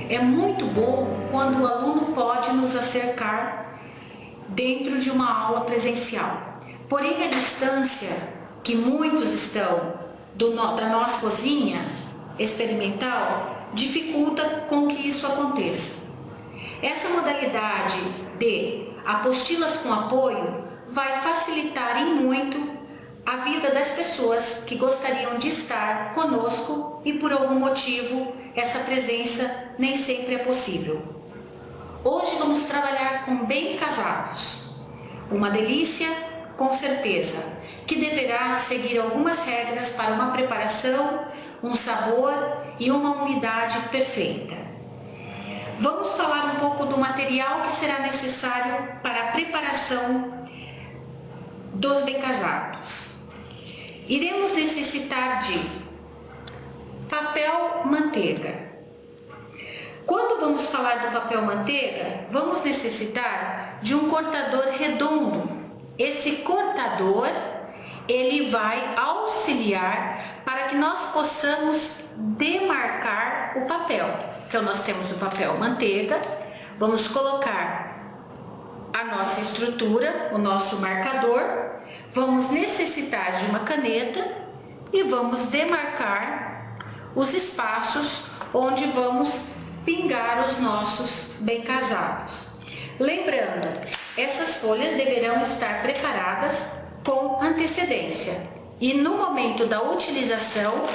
é muito bom quando o aluno pode nos acercar dentro de uma aula presencial. Porém, a distância que muitos estão da nossa cozinha experimental dificulta com que isso aconteça. Essa modalidade de apostilas com apoio vai facilitar em muito a vida das pessoas que gostariam de estar conosco e por algum motivo essa presença nem sempre é possível. Hoje vamos trabalhar com bem casados. Uma delícia, com certeza, que deverá seguir algumas regras para uma preparação, um sabor e uma umidade perfeita. Vamos falar um pouco do material que será necessário para a preparação dos bem casados. Iremos necessitar de papel manteiga. Quando vamos falar do papel manteiga, vamos necessitar de um cortador redondo. Esse cortador, ele vai auxiliar para que nós possamos demarcar o papel. Então, nós temos o papel manteiga, vamos colocar a nossa estrutura, o nosso marcador, vamos necessitar de uma caneta e vamos demarcar os espaços onde vamos pingar os nossos bem casados. Lembrando, essas folhas deverão estar preparadas com antecedência e no momento da utilização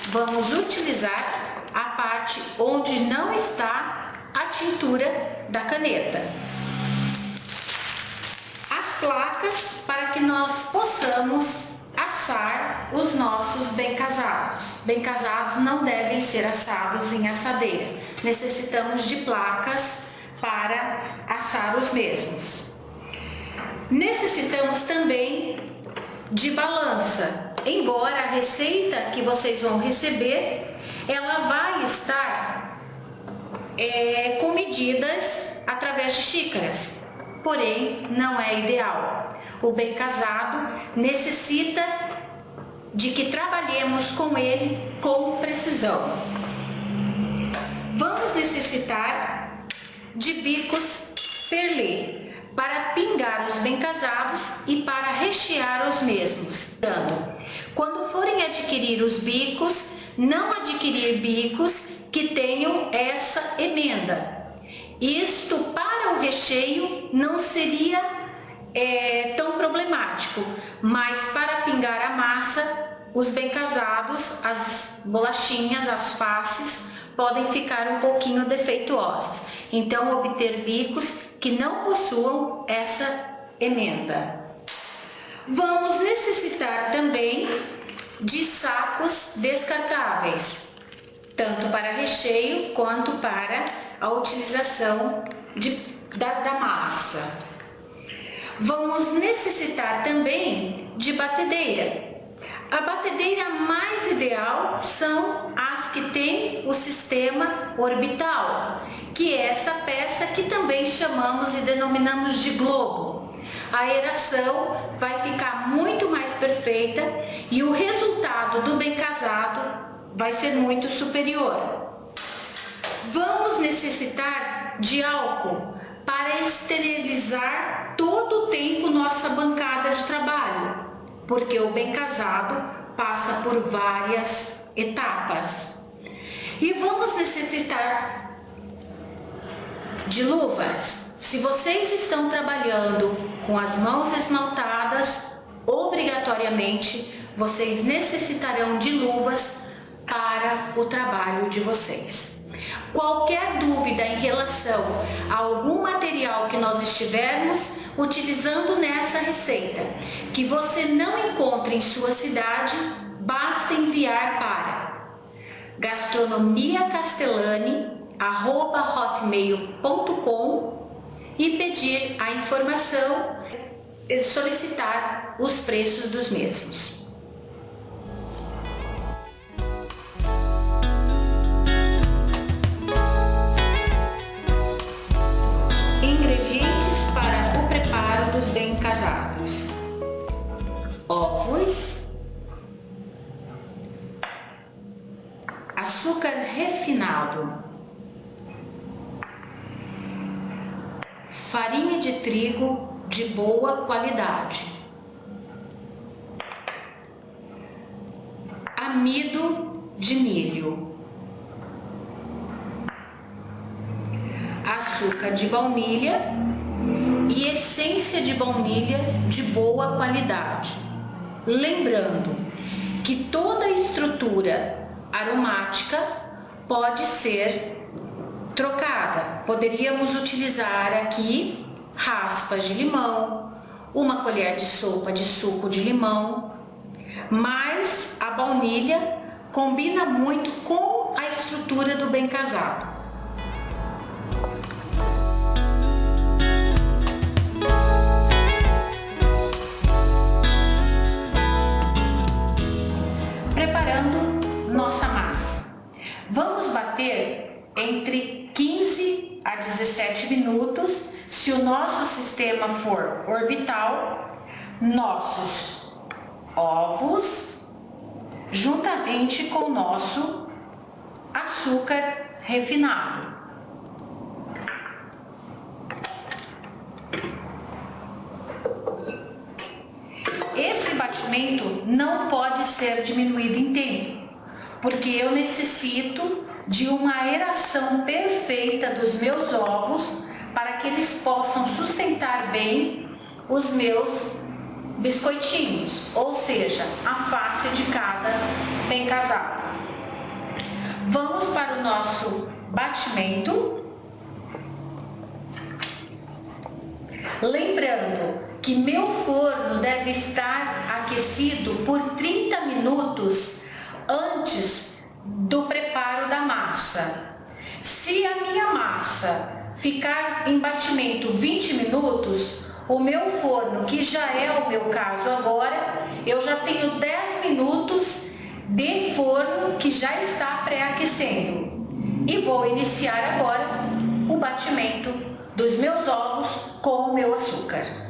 vamos utilizar a parte onde não está a tintura da caneta. As placas para que nós possamos assar os nossos bem casados. Bem casados não devem ser assados em assadeira. Necessitamos de placas para assar os mesmos. Necessitamos também de balança. Embora a receita que vocês vão receber, ela vai estar com medidas através de xícaras. Porém, não é ideal. O bem casado necessita de que trabalhemos com ele com precisão. Vamos necessitar de bicos perlé para pingar os bem casados e para rechear os mesmos. Quando forem adquirir os bicos, não adquirir bicos que tenham essa emenda. Isto para o recheio não seria tão problemático, mas para pingar a massa, os bem casados, as bolachinhas, as faces, podem ficar um pouquinho defeituosas. Então, obter bicos que não possuam essa emenda. Vamos necessitar também de sacos descartáveis, tanto para recheio quanto para a utilização da massa. Vamos necessitar também de batedeira. A batedeira mais ideal são as que têm o sistema orbital, que é essa peça que também chamamos e denominamos de globo. A aeração vai ficar muito mais perfeita e o resultado do bem casado vai ser muito superior. Vamos necessitar de álcool para esterilizar todo o tempo nossa bancada de trabalho, porque o bem casado passa por várias etapas. E vamos necessitar de luvas. Se vocês estão trabalhando com as mãos esmaltadas, obrigatoriamente vocês necessitarão de luvas para o trabalho de vocês. Qualquer dúvida em relação a algum material que nós estivermos utilizando nessa receita, que você não encontre em sua cidade, basta enviar para gastronomiacastelani@hotmail.com e pedir a informação e solicitar os preços dos mesmos. Ingredientes para o preparo dos bem casados: ovos, açúcar refinado, farinha de trigo de boa qualidade, amido de milho, açúcar de baunilha e essência de baunilha de boa qualidade. Lembrando que toda a estrutura aromática pode ser trocada. Poderíamos utilizar aqui raspas de limão, uma colher de sopa de suco de limão, mas a baunilha combina muito com a estrutura do bem casado. Preparando nossa massa. Vamos bater entre 15 a 17 minutos, se o nosso sistema for orbital, nossos ovos, juntamente com o nosso açúcar refinado. Esse batimento não pode ser diminuído em tempo, porque eu necessito de uma aeração perfeita dos meus ovos para que eles possam sustentar bem os meus biscoitinhos, ou seja, a face de cada bem casado. Vamos para o nosso batimento. Lembrando que meu forno deve estar aquecido por 30 minutos antes do preparo da massa. Se a minha massa ficar em batimento 20 minutos, o meu forno, que já é o meu caso agora, eu já tenho 10 minutos de forno que já está pré-aquecendo. E vou iniciar agora o batimento dos meus ovos com o meu açúcar.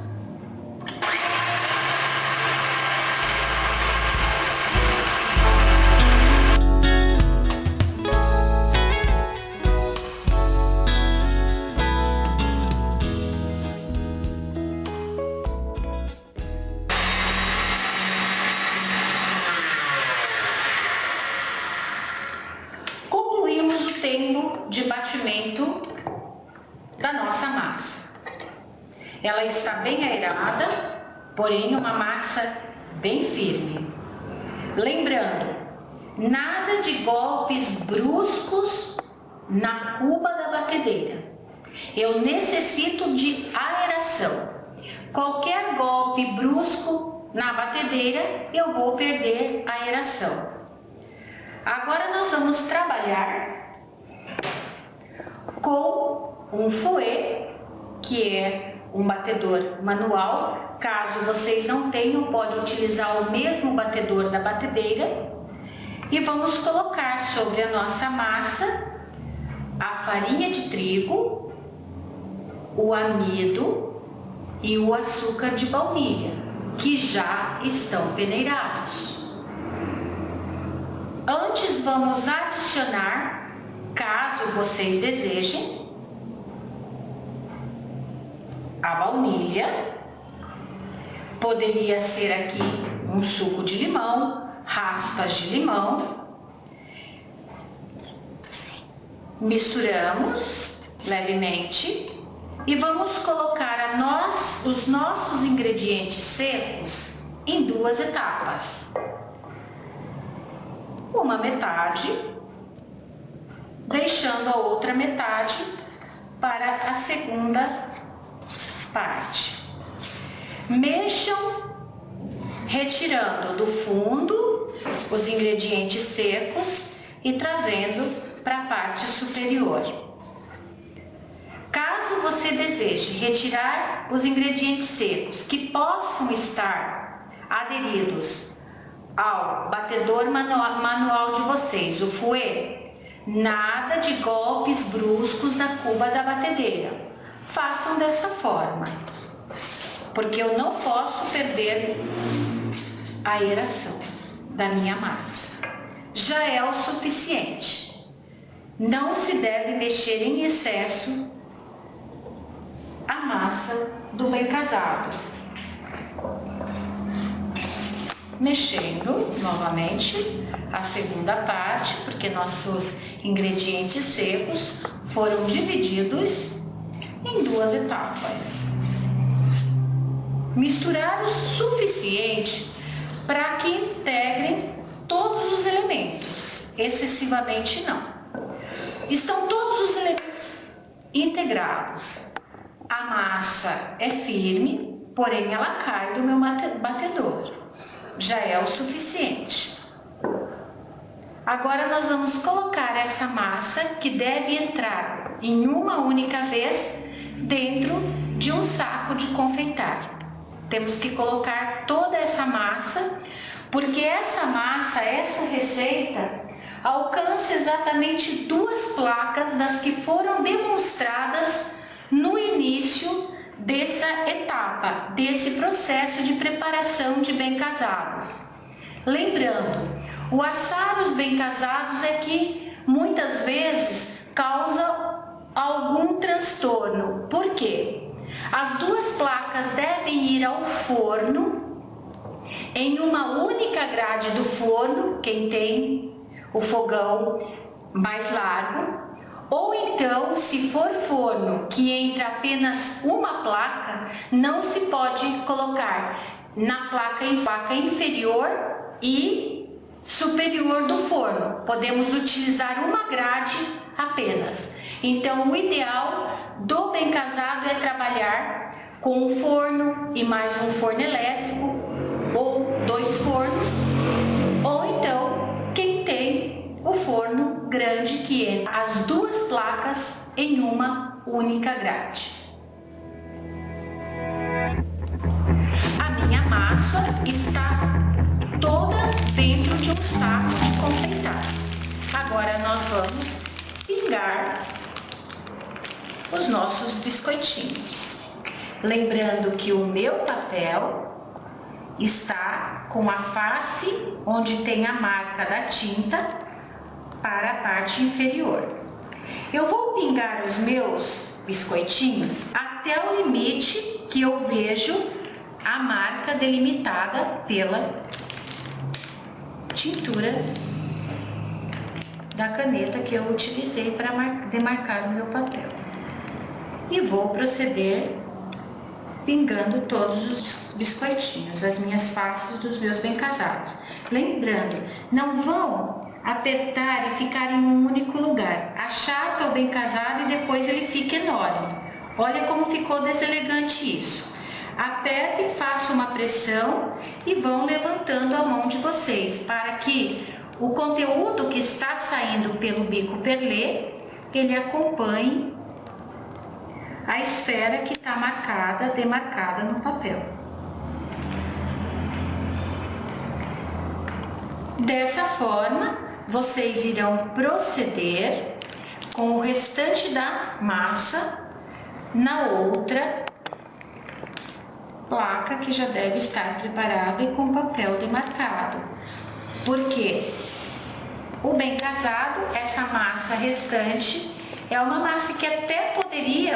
Tempo de batimento da nossa massa. Ela está bem aerada, porém uma massa bem firme. Lembrando, nada de golpes bruscos na cuba da batedeira. Eu necessito de aeração. Qualquer golpe brusco na batedeira, eu vou perder a aeração. Agora nós vamos trabalhar com um fouet, que é um batedor manual. Caso vocês não tenham, pode utilizar o mesmo batedor da batedeira. E vamos colocar sobre a nossa massa a farinha de trigo, o amido e o açúcar de baunilha, que já estão peneirados. Antes vamos adicionar, caso vocês desejem, a baunilha. Poderia ser aqui um suco de limão, raspas de limão. Misturamos levemente e vamos colocar os nossos ingredientes secos em duas etapas. Uma metade, deixando a outra metade para a segunda parte. Mexam, retirando do fundo os ingredientes secos e trazendo para a parte superior. Caso você deseje retirar os ingredientes secos que possam estar aderidos ao batedor manual de vocês, o fouet, nada de golpes bruscos na cuba da batedeira. Façam dessa forma, porque eu não posso perder a aeração da minha massa. Já é o suficiente. Não se deve mexer em excesso a massa do bem casado. Mexendo novamente a segunda parte, porque nossos ingredientes secos foram divididos em duas etapas. Misturar o suficiente para que integrem todos os elementos, excessivamente não. Estão todos os elementos integrados. A massa é firme, porém ela cai do meu batedor. Já é o suficiente. Agora nós vamos colocar essa massa, que deve entrar em uma única vez dentro de um saco de confeitar. Temos que colocar toda essa massa, porque essa massa, essa receita, alcança exatamente 2 placas das que foram demonstradas no início dessa etapa, desse processo de preparação de bem casados. Lembrando, o assar os bem casados é que muitas vezes causa algum transtorno. Por quê? As 2 placas devem ir ao forno em uma única grade do forno, quem tem o fogão mais largo, ou então, se for forno que entra apenas uma placa, não se pode colocar na placa inferior e superior do forno. Podemos utilizar uma grade apenas. Então, o ideal do bem casado é trabalhar com um forno e mais um forno elétrico, ou 2 fornos, ou então quem tem o forno grande que entra as 2 placas em uma única grade. A minha massa está toda dentro de um saco de confeitar. Agora nós vamos pingar os nossos biscoitinhos. Lembrando que o meu papel está com a face onde tem a marca da tinta para a parte inferior. Eu vou pingar os meus biscoitinhos até o limite que eu vejo a marca delimitada pela tintura da caneta que eu utilizei para demarcar o meu papel. E vou proceder pingando todos os biscoitinhos, as minhas faces dos meus bem casados. Lembrando, não vão apertar e ficar em um único lugar. Acharpa o bem casado e depois ele fica enorme. Olha como ficou deselegante isso. Aperte e faça uma pressão e vão levantando a mão de vocês para que o conteúdo que está saindo pelo bico perlé, ele acompanhe a esfera que está demarcada no papel. Dessa forma, vocês irão proceder com o restante da massa na outra placa que já deve estar preparada e com papel demarcado. Porque o bem casado, essa massa restante, é uma massa que até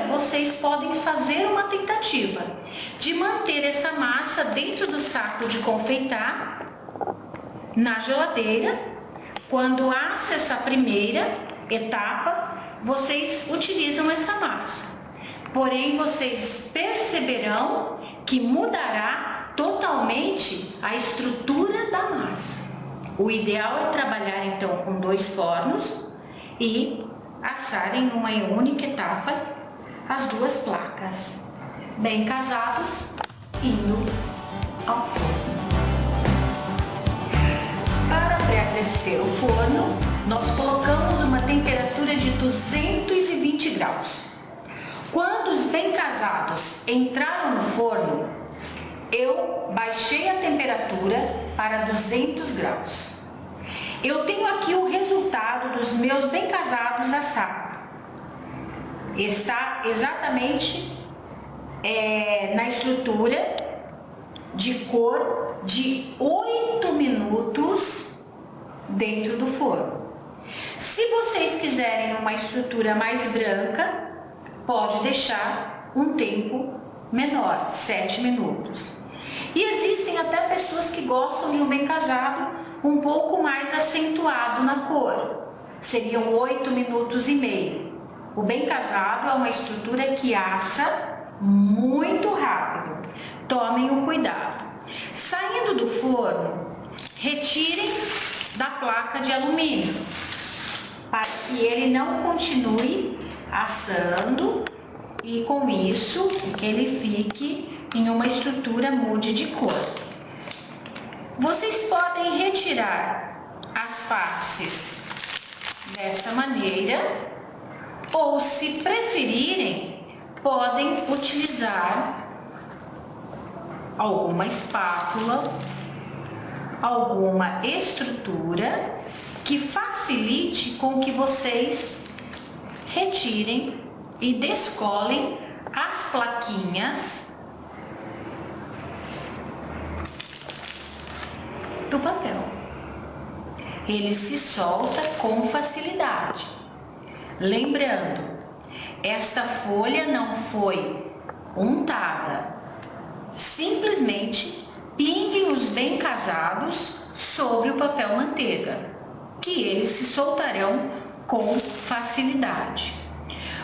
vocês podem fazer uma tentativa de manter essa massa dentro do saco de confeitar na geladeira. Quando assa essa primeira etapa, vocês utilizam essa massa. Porém, vocês perceberão que mudará totalmente a estrutura da massa. O ideal é trabalhar então com 2 fornos e assar em uma única etapa as 2 placas. Bem casados, indo ao forno. Para pré-aquecer o forno, nós colocamos uma temperatura de 220 graus. Quando os bem casados entraram no forno, eu baixei a temperatura para 200 graus. Eu tenho aqui o resultado dos meus bem casados assados. Está exatamente na estrutura de cor de 8 minutos dentro do forno. Se vocês quiserem uma estrutura mais branca, pode deixar um tempo menor, 7 minutos. E existem até pessoas que gostam de um bem casado um pouco mais acentuado na cor, seriam 8 minutos e meio. O bem casado é uma estrutura que assa muito rápido, tomem o cuidado. Saindo do forno, retirem da placa de alumínio, para que ele não continue assando e com isso ele fique em uma estrutura mude de cor. Vocês podem retirar as faces desta maneira ou, se preferirem, podem utilizar alguma espátula, alguma estrutura que facilite com que vocês retirem e descolem as plaquinhas do papel. Ele se solta com facilidade. Lembrando, esta folha não foi untada. Simplesmente pinguem os bem casados sobre o papel manteiga, que eles se soltarão com facilidade.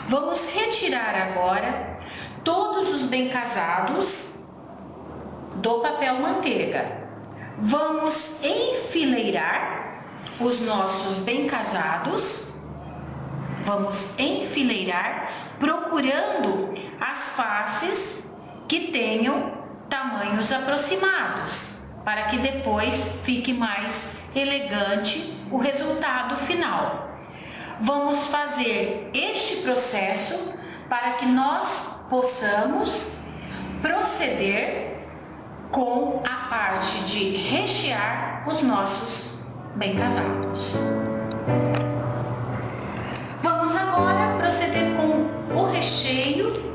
Vamos retirar agora todos os bem casados do papel manteiga. Vamos enfileirar os nossos bem casados. Vamos enfileirar procurando as faces que tenham tamanhos aproximados, para que depois fique mais elegante o resultado final. Vamos fazer este processo para que nós possamos proceder com a parte de rechear os nossos bem casados. Vamos agora proceder com o recheio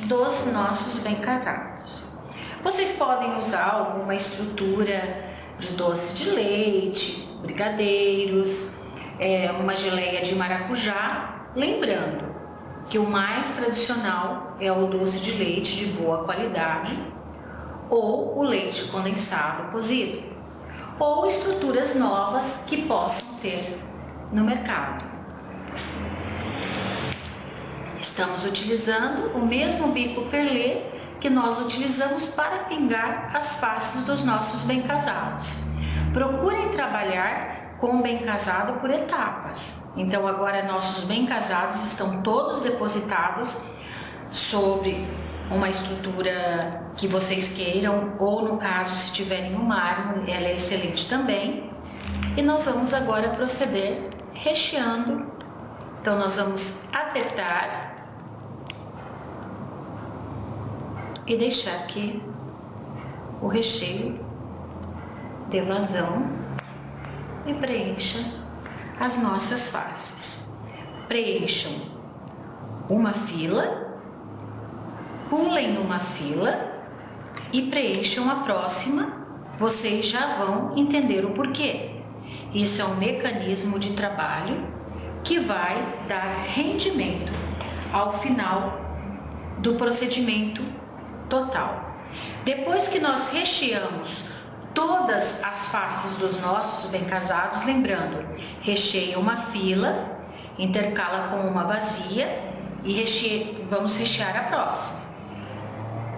dos nossos bem casados. Vocês podem usar alguma estrutura de doce de leite, brigadeiros, uma geleia de maracujá, lembrando que o mais tradicional é o doce de leite de boa qualidade ou o leite condensado cozido, ou estruturas novas que possam ter no mercado. Estamos utilizando o mesmo bico perlê que nós utilizamos para pingar as faces dos nossos bem casados. Procurem trabalhar com o bem casado por etapas. Então agora nossos bem casados estão todos depositados sobre uma estrutura que vocês queiram, ou no caso, se tiverem um mármore, ela é excelente também. E nós vamos agora proceder recheando. Então nós vamos apertar e deixar que o recheio dê vazão e preencha as nossas faces. Preencham uma fila, pulem uma fila e preencham a próxima. Vocês já vão entender o porquê. Isso é um mecanismo de trabalho que vai dar rendimento ao final do procedimento total. Depois que nós recheamos todas as faces dos nossos bem casados, lembrando, recheia uma fila, intercala com uma vazia e vamos rechear a próxima.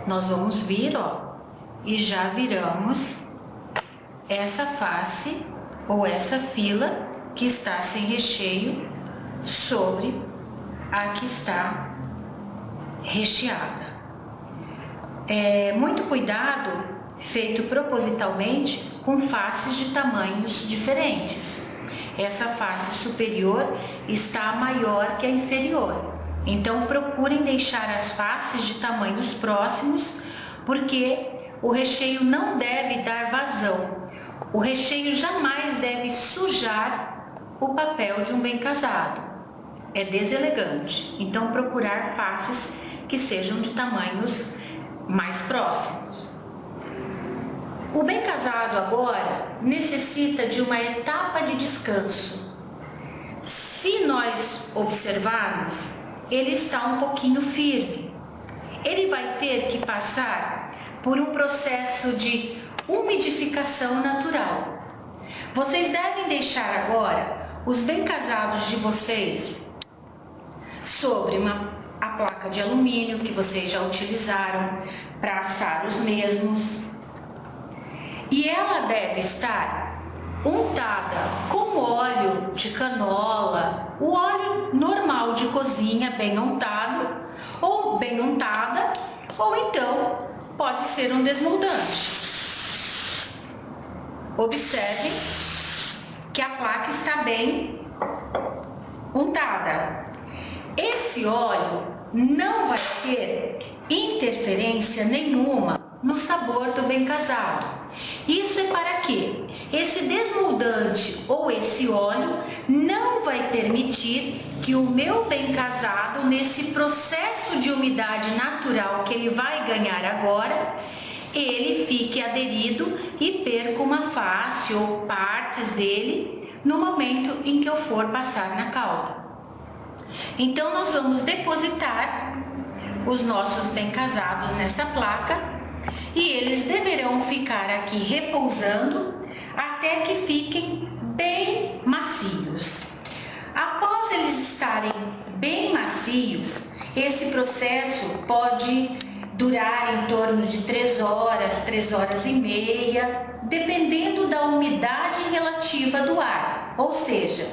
Nós vamos vir, e já viramos essa face ou essa fila que está sem recheio sobre a que está recheada. Muito cuidado feito propositalmente com faces de tamanhos diferentes. Essa face superior está maior que a inferior. Então procurem deixar as faces de tamanhos próximos, porque o recheio não deve dar vazão. O recheio jamais deve sujar o papel de um bem casado. É deselegante. Então procurar faces que sejam de tamanhos mais próximos. O bem casado agora necessita de uma etapa de descanso. Se nós observarmos, ele está um pouquinho firme. vai ter que passar por um processo de umidificação natural. Vocês devem deixar agora os bem casados de vocês sobre a placa de alumínio que vocês já utilizaram para assar os mesmos. E ela deve estar untada com óleo de canola, o óleo normal de cozinha, bem untado, ou bem untada, ou então pode ser um desmoldante. Observem que a placa está bem untada. Esse óleo não vai ter interferência nenhuma no sabor do bem casado. Isso é para quê? Esse desmoldante ou esse óleo não vai permitir que o meu bem casado, nesse processo de umidade natural que ele vai ganhar agora, ele fique aderido e perca uma face ou partes dele no momento em que eu for passar na calda. Então, nós vamos depositar os nossos bem casados nessa placa e eles deverão ficar aqui repousando até que fiquem bem macios. Após eles estarem bem macios, esse processo pode durar em torno de 3 horas, 3 horas e meia, dependendo da umidade relativa do ar. Ou seja,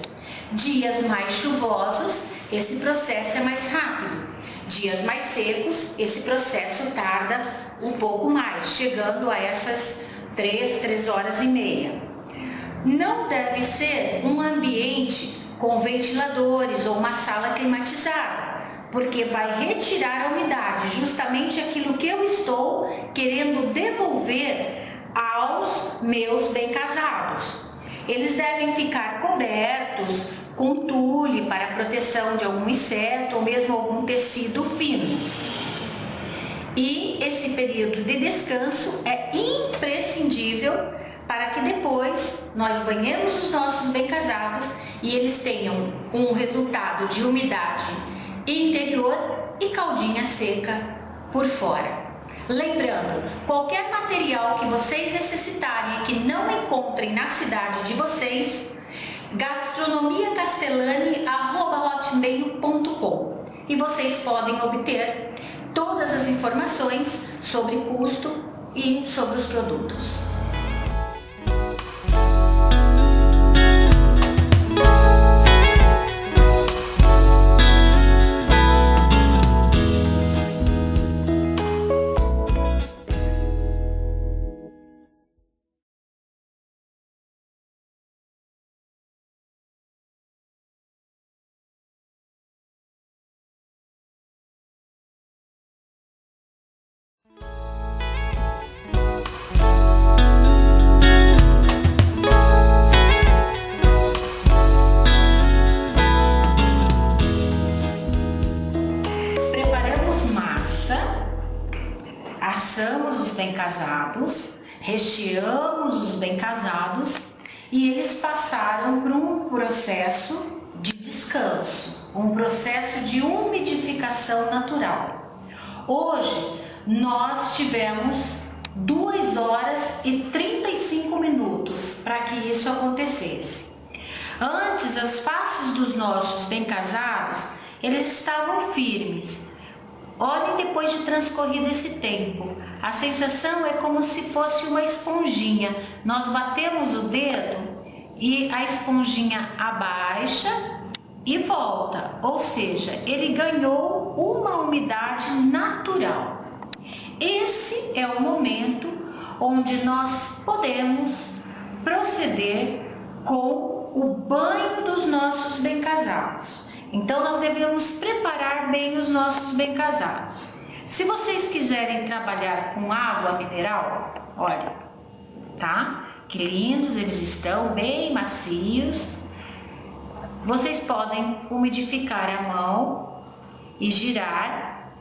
dias mais chuvosos, esse processo é mais rápido. Dias mais secos, esse processo tarda um pouco mais, chegando a essas 3 horas e meia. Não deve ser um ambiente com ventiladores ou uma sala climatizada, porque vai retirar a umidade, justamente aquilo que eu estou querendo devolver aos meus bem casados. Eles devem ficar cobertos com tule para proteção de algum inseto ou mesmo algum tecido fino. E esse período de descanso é imprescindível para que depois nós banhemos os nossos bem casados e eles tenham um resultado de umidade interior e caldinha seca por fora. Lembrando, qualquer material que vocês necessitarem e que não encontrem na cidade de vocês, gastronomiacastelani@hotmail.com, e vocês podem obter todas as informações sobre custo e sobre os produtos. Assamos os bem casados, recheamos os bem casados e eles passaram por um processo de descanso, um processo de umidificação natural. Hoje nós tivemos 2 horas e 35 minutos para que isso acontecesse. Antes, as faces dos nossos bem casados, eles estavam firmes. Olhem depois de transcorrido esse tempo, a sensação é como se fosse uma esponjinha. Nós batemos o dedo e a esponjinha abaixa e volta, ou seja, ele ganhou uma umidade natural. Esse é o momento onde nós podemos proceder com o banho dos nossos bem casados. Então, nós devemos preparar bem os nossos bem casados. Se vocês quiserem trabalhar com água mineral, olha, tá? Que lindos, eles estão bem macios. Vocês podem umidificar a mão e girar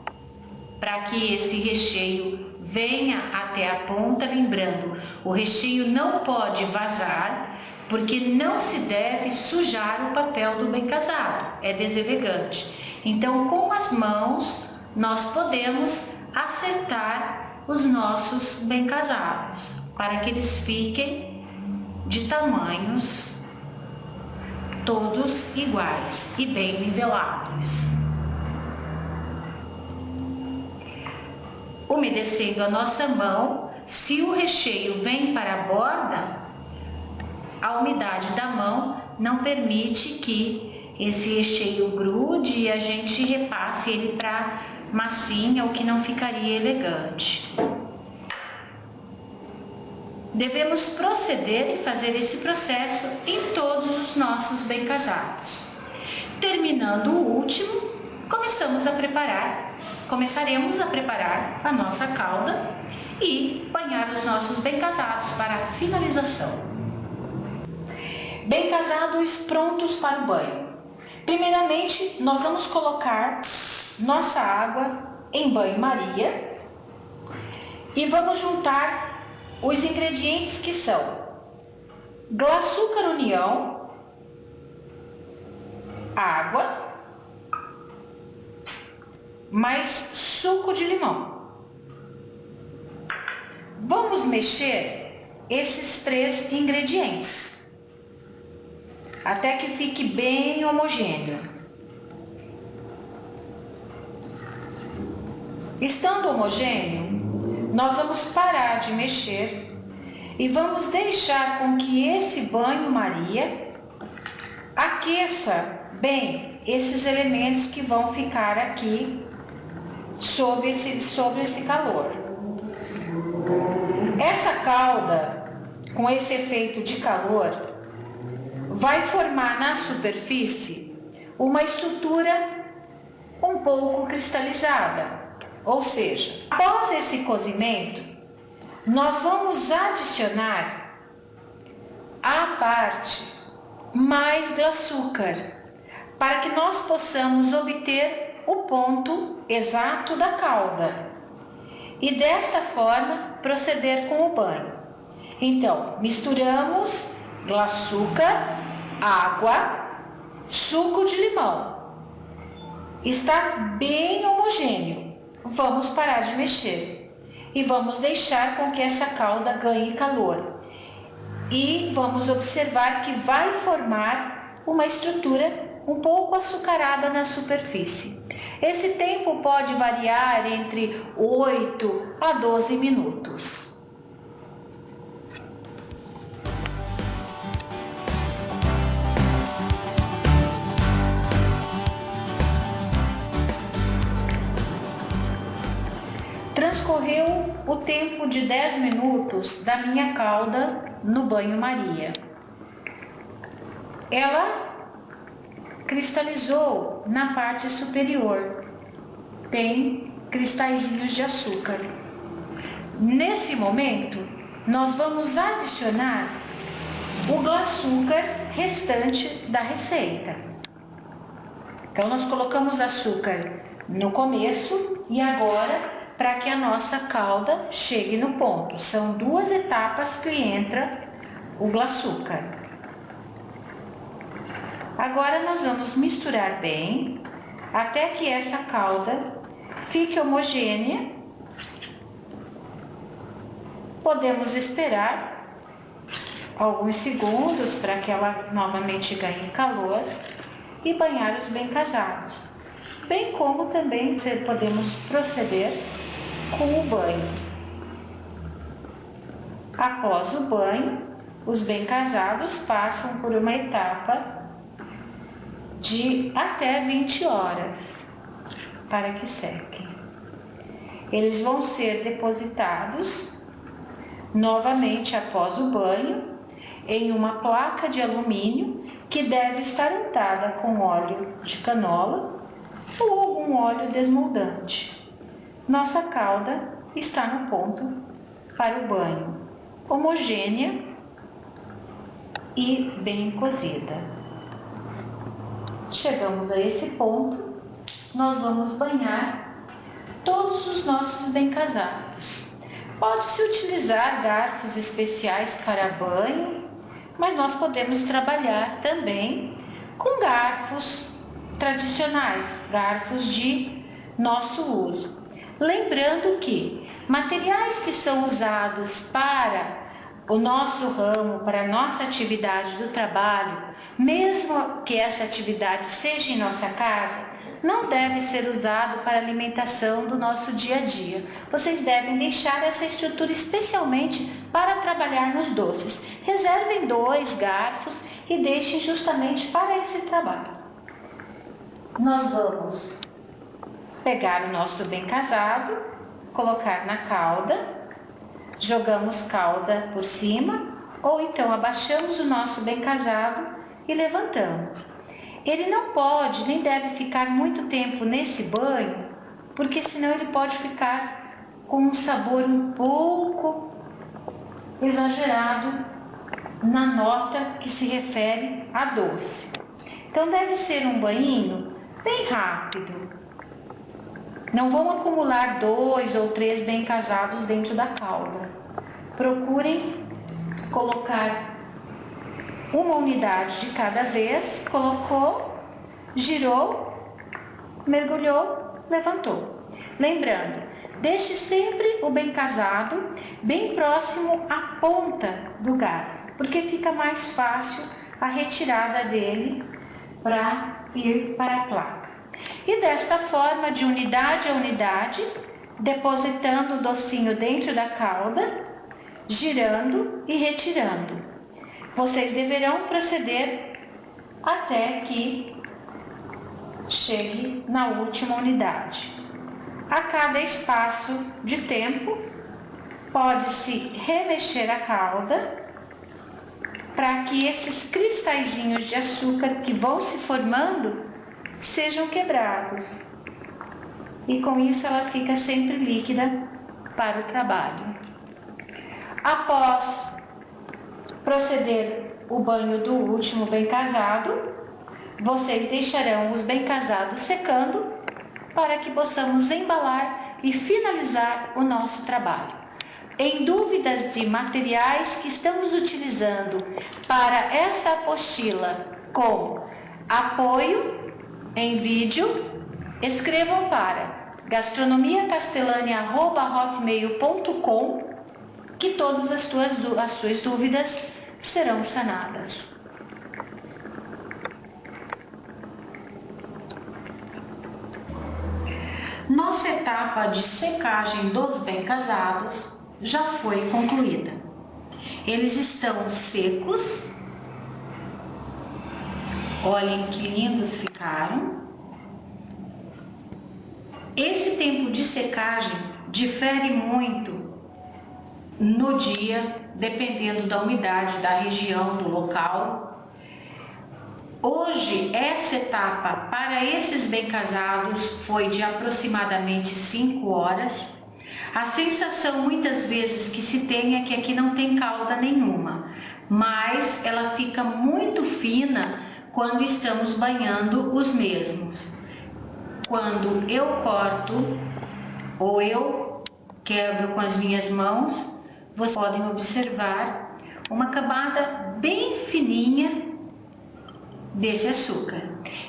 para que esse recheio venha até a ponta. Lembrando, o recheio não pode vazar, porque não se deve sujar o papel do bem casado, é deselegante. Então, com as mãos, nós podemos acertar os nossos bem casados, para que eles fiquem de tamanhos todos iguais e bem nivelados. Umedecendo a nossa mão, se o recheio vem para a borda, a umidade da mão não permite que esse recheio grude e a gente repasse ele para massinha, o que não ficaria elegante. Devemos proceder e fazer esse processo em todos os nossos bem casados. Terminando o último, começaremos a preparar a nossa calda e banhar os nossos bem casados para a finalização. Bem casados prontos para o banho. Primeiramente, nós vamos colocar nossa água em banho-maria e vamos juntar os ingredientes que são açúcar união, água, mais suco de limão. Vamos mexer esses 3 ingredientes até que fique bem homogêneo. Estando homogêneo, nós vamos parar de mexer e vamos deixar com que esse banho-maria aqueça bem esses elementos que vão ficar aqui sob esse calor. Essa calda, com esse efeito de calor, vai formar na superfície uma estrutura um pouco cristalizada. Ou seja, após esse cozimento, nós vamos adicionar à parte mais açúcar, para que nós possamos obter o ponto exato da calda e desta forma proceder com o banho. Então, misturamos açúcar, água, suco de limão. Está bem homogêneo. Vamos parar de mexer e vamos deixar com que essa calda ganhe calor. E vamos observar que vai formar uma estrutura um pouco açucarada na superfície. Esse tempo pode variar entre 8 a 12 minutos. Transcorreu o tempo de 10 minutos da minha calda no banho-maria. Ela cristalizou na parte superior. Tem cristalzinhos de açúcar. Nesse momento, nós vamos adicionar o açúcar restante da receita. Então, nós colocamos açúcar no começo e agora, para que a nossa calda chegue no ponto. São 2 etapas que entra o açúcar. Agora nós vamos misturar bem até que essa calda fique homogênea. Podemos esperar alguns segundos para que ela novamente ganhe calor e banhar os bem casados. Bem como também podemos proceder com o banho. Após o banho, os bem casados passam por uma etapa de até 20 horas para que sequem. Eles vão ser depositados novamente após o banho em uma placa de alumínio que deve estar untada com óleo de canola ou algum óleo desmoldante. Nossa calda está no ponto para o banho, homogênea e bem cozida. Chegamos a esse ponto, nós vamos banhar todos os nossos bem casados. Pode-se utilizar garfos especiais para banho, mas nós podemos trabalhar também com garfos tradicionais, garfos de nosso uso. Lembrando que materiais que são usados para o nosso ramo, para a nossa atividade do trabalho, mesmo que essa atividade seja em nossa casa, não deve ser usado para alimentação do nosso dia a dia. Vocês devem deixar essa estrutura especialmente para trabalhar nos doces. Reservem 2 garfos e deixem justamente para esse trabalho. Nós vamos pegar o nosso bem casado, colocar na calda, jogamos calda por cima, ou então abaixamos o nosso bem casado e levantamos. Ele não pode nem deve ficar muito tempo nesse banho, porque senão ele pode ficar com um sabor um pouco exagerado na nota que se refere a doce. Então deve ser um banhinho bem rápido. Não vão acumular 2 ou 3 bem casados dentro da calda. Procurem colocar uma unidade de cada vez, colocou, girou, mergulhou, levantou. Lembrando, deixe sempre o bem casado bem próximo à ponta do garfo, porque fica mais fácil a retirada dele para ir para a placa. E desta forma, de unidade a unidade, depositando o docinho dentro da calda, girando e retirando. Vocês deverão proceder até que chegue na última unidade. A cada espaço de tempo, pode-se remexer a calda para que esses cristalzinhos de açúcar que vão se formando sejam quebrados. E com isso ela fica sempre líquida para o trabalho. Após proceder o banho do último bem casado, vocês deixarão os bem casados secando para que possamos embalar e finalizar o nosso trabalho. Em dúvidas de materiais que estamos utilizando para essa apostila com apoio em vídeo, escrevam para gastronomiacastelania@hotmail.com que todas as suas dúvidas serão sanadas. Nossa etapa de secagem dos bem casados já foi concluída. Eles estão secos. Olhem que lindos ficaram. Esse tempo de secagem difere muito no dia, dependendo da umidade, da região, do local. Hoje, essa etapa para esses bem casados foi de aproximadamente 5 horas. A sensação muitas vezes que se tem é que aqui não tem calda nenhuma, mas ela fica muito fina quando estamos banhando os mesmos. Quando eu corto ou eu quebro com as minhas mãos, vocês podem observar uma camada bem fininha desse açúcar.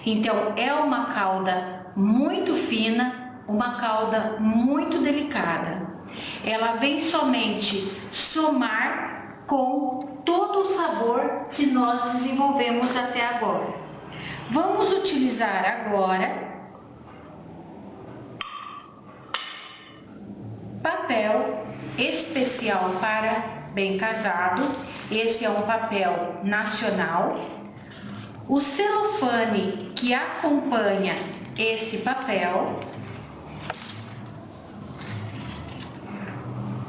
Então é uma calda muito fina, uma calda muito delicada. Ela vem somente somar com todo o sabor que nós desenvolvemos até agora. Vamos utilizar agora papel especial para bem casado. Esse é um papel nacional. O celofane que acompanha esse papel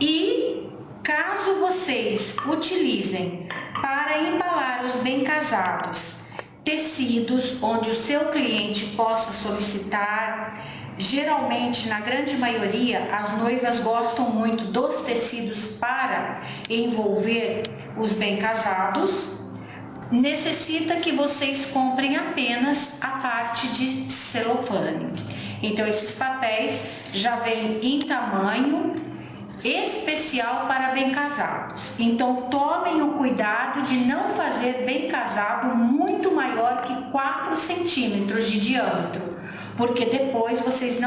e caso vocês utilizem para embalar os bem casados tecidos onde o seu cliente possa solicitar, geralmente na grande maioria as noivas gostam muito dos tecidos para envolver os bem casados, necessita que vocês comprem apenas a parte de celofane. Então esses papéis já vêm em tamanho especial para bem casados. Então tomem o cuidado de não fazer bem casado muito maior que 4 centímetros de diâmetro, porque depois vocês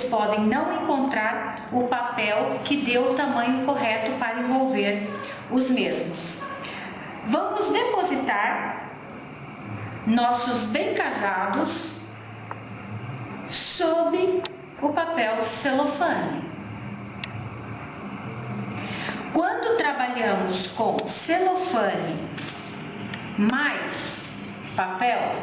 podem não encontrar o papel que dê o tamanho correto para envolver os mesmos. Vamos depositar nossos bem casados sobre o papel celofane. Quando trabalhamos com celofane mais papel,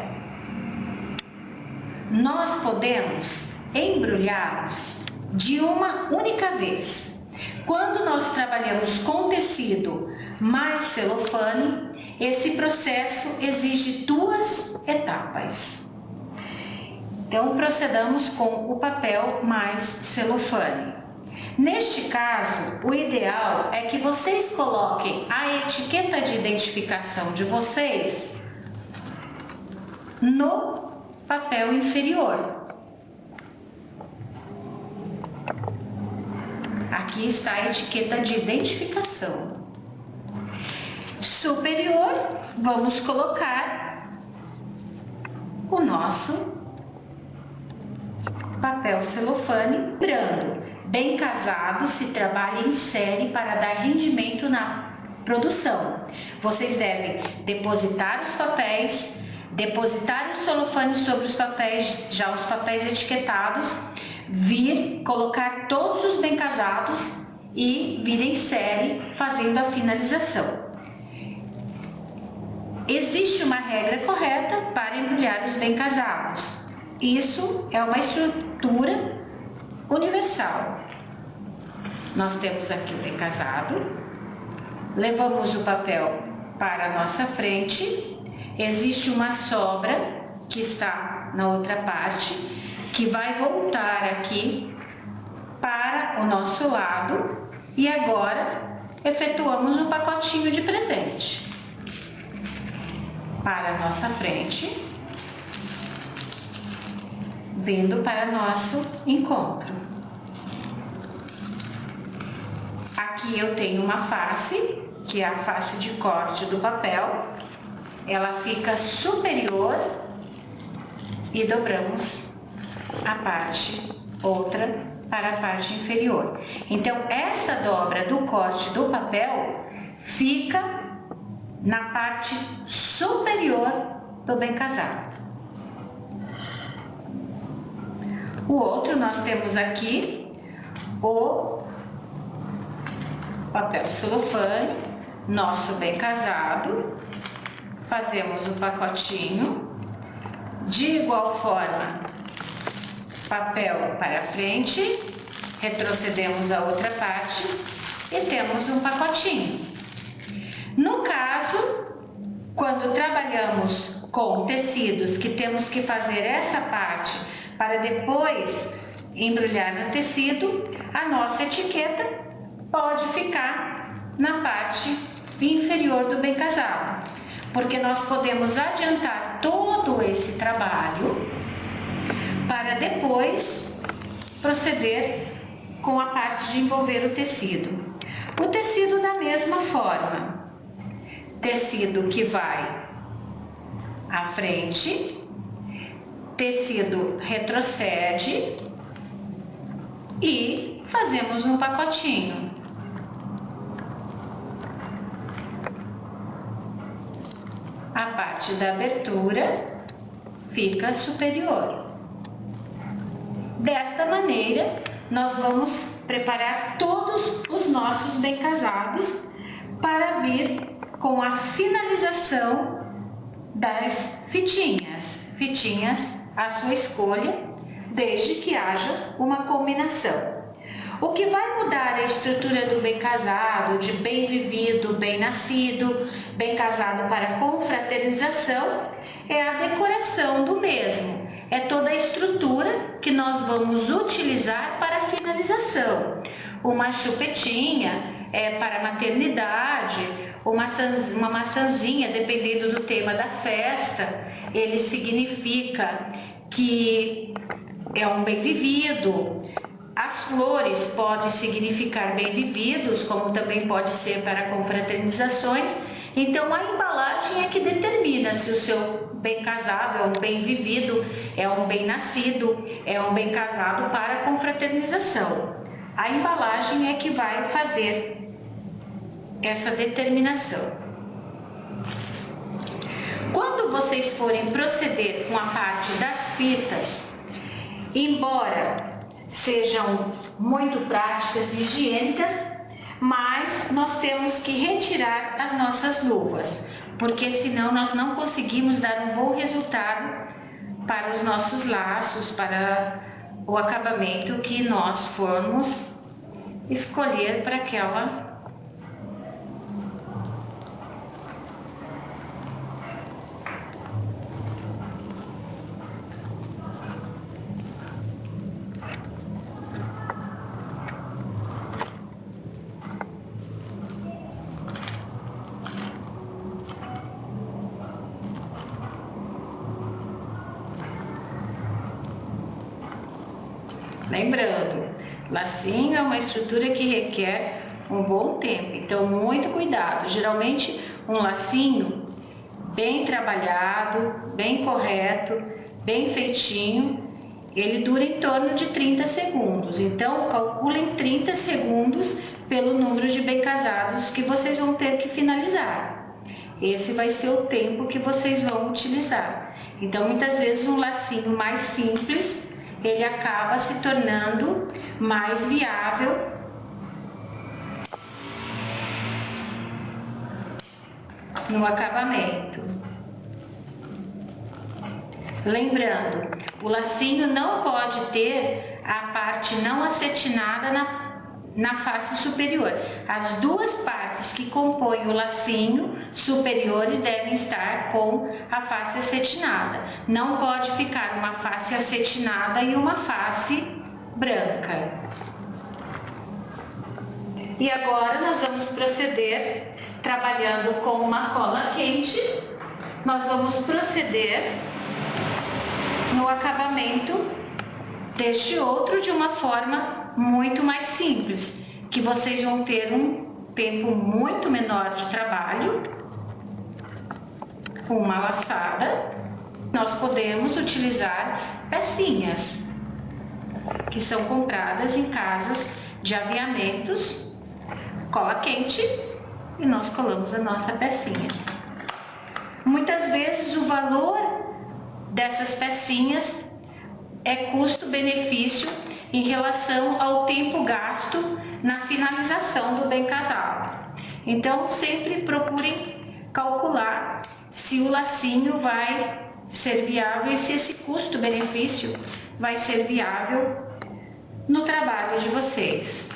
nós podemos embrulhá-los de uma única vez. Quando nós trabalhamos com tecido mais celofane, esse processo exige 2 etapas. Então, procedamos com o papel mais celofane. Neste caso, o ideal é que vocês coloquem a etiqueta de identificação de vocês no papel inferior. Aqui está a etiqueta de identificação. Superior, vamos colocar o nosso papel celofane. Lembrando, bem casado se trabalha em série para dar rendimento na produção. Vocês devem depositar os papéis, depositar o celofane sobre os papéis, já os papéis etiquetados, vir colocar todos os bem casados e vir em série fazendo a finalização. Existe uma regra correta para embrulhar os bem casados. Isso é uma estrutura universal. Nós temos aqui o bem casado, levamos o papel para a nossa frente, existe uma sobra que está na outra parte, que vai voltar aqui para o nosso lado e agora efetuamos um pacotinho de presente para a nossa frente, vindo para nosso encontro. Aqui eu tenho uma face, que é a face de corte do papel, ela fica superior e dobramos a parte outra para a parte inferior. Então, essa dobra do corte do papel fica na parte superior do bem casado. O outro, nós temos aqui o papel celofane, nosso bem casado, fazemos o pacotinho, de igual forma, papel para frente, retrocedemos a outra parte e temos um pacotinho. No caso, quando trabalhamos com tecidos que temos que fazer essa parte para depois embrulhar no tecido, a nossa etiqueta pode ficar na parte inferior do bem casado, porque nós podemos adiantar todo esse trabalho para depois proceder com a parte de envolver o tecido. O tecido da mesma forma, tecido que vai à frente, tecido retrocede e fazemos um pacotinho. A parte da abertura fica superior. Desta maneira, nós vamos preparar todos os nossos bem casados para vir com a finalização das fitinhas à sua escolha, desde que haja uma combinação. O que vai mudar a estrutura do bem casado, de bem vivido, bem nascido, bem casado para confraternização, é a decoração do mesmo. É toda a estrutura que nós vamos utilizar para a finalização. Uma chupetinha é para maternidade, uma maçãzinha, dependendo do tema da festa, ele significa que é um bem vivido. As flores podem significar bem vividos, como também pode ser para confraternizações, Então a embalagem é que determina se o seu bem casado é um bem vivido, é um bem nascido, é um bem casado para a confraternização. A embalagem é que vai fazer essa determinação. Quando vocês forem proceder com a parte das fitas, embora sejam muito práticas e higiênicas, mas nós temos que retirar as nossas luvas, porque senão nós não conseguimos dar um bom resultado para os nossos laços, para o acabamento que nós formos escolher para aquela Lembrando, lacinho é uma estrutura que requer um bom tempo, então muito cuidado. Geralmente um lacinho bem trabalhado, bem correto, bem feitinho, ele dura em torno de 30 segundos. Então calculem 30 segundos pelo número de bem casados que vocês vão ter que finalizar. Esse vai ser o tempo que vocês vão utilizar. Então muitas vezes um lacinho mais simples ele acaba se tornando mais viável no acabamento. Lembrando, o lacinho não pode ter a parte não acetinada na face superior. As duas partes que compõem o lacinho superiores devem estar com a face acetinada. Não pode ficar uma face acetinada e uma face branca. E agora nós vamos proceder trabalhando com uma cola quente. Nós vamos proceder no acabamento deste outro de uma forma muito mais simples, que vocês vão ter um tempo muito menor de trabalho. Com uma laçada, nós podemos utilizar pecinhas que são compradas em casas de aviamentos, cola quente, e nós colamos a nossa pecinha. Muitas vezes o valor dessas pecinhas é custo-benefício em relação ao tempo gasto na finalização do bem casado. Então sempre procurem calcular se o lacinho vai ser viável e se esse custo-benefício vai ser viável no trabalho de vocês.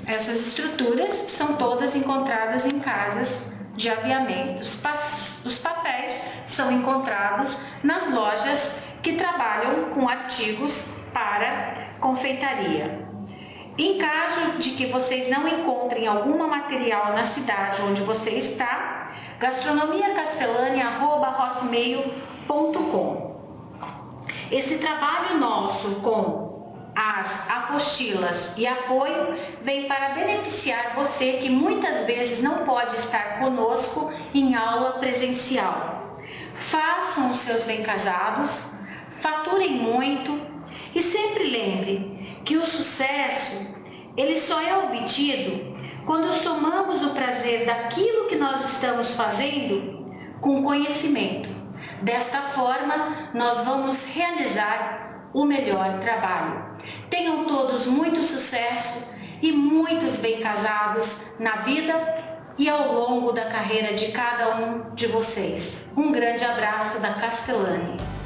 Essas estruturas são todas encontradas em casas de aviamentos. Os papéis são encontrados nas lojas que trabalham com artigos para confeitaria. Em caso de que vocês não encontrem algum material na cidade onde você está, gastronomiacastelania@hotmail.com. Esse trabalho nosso com as apostilas e apoio vem para beneficiar você que muitas vezes não pode estar conosco em aula presencial. Façam os seus bem casados, faturem muito e sempre lembre que o sucesso ele só é obtido quando somamos o prazer daquilo que nós estamos fazendo com conhecimento. Desta forma, nós vamos realizar o melhor trabalho. Tenham todos muito sucesso e muitos bem casados na vida e ao longo da carreira de cada um de vocês. Um grande abraço da Castellani.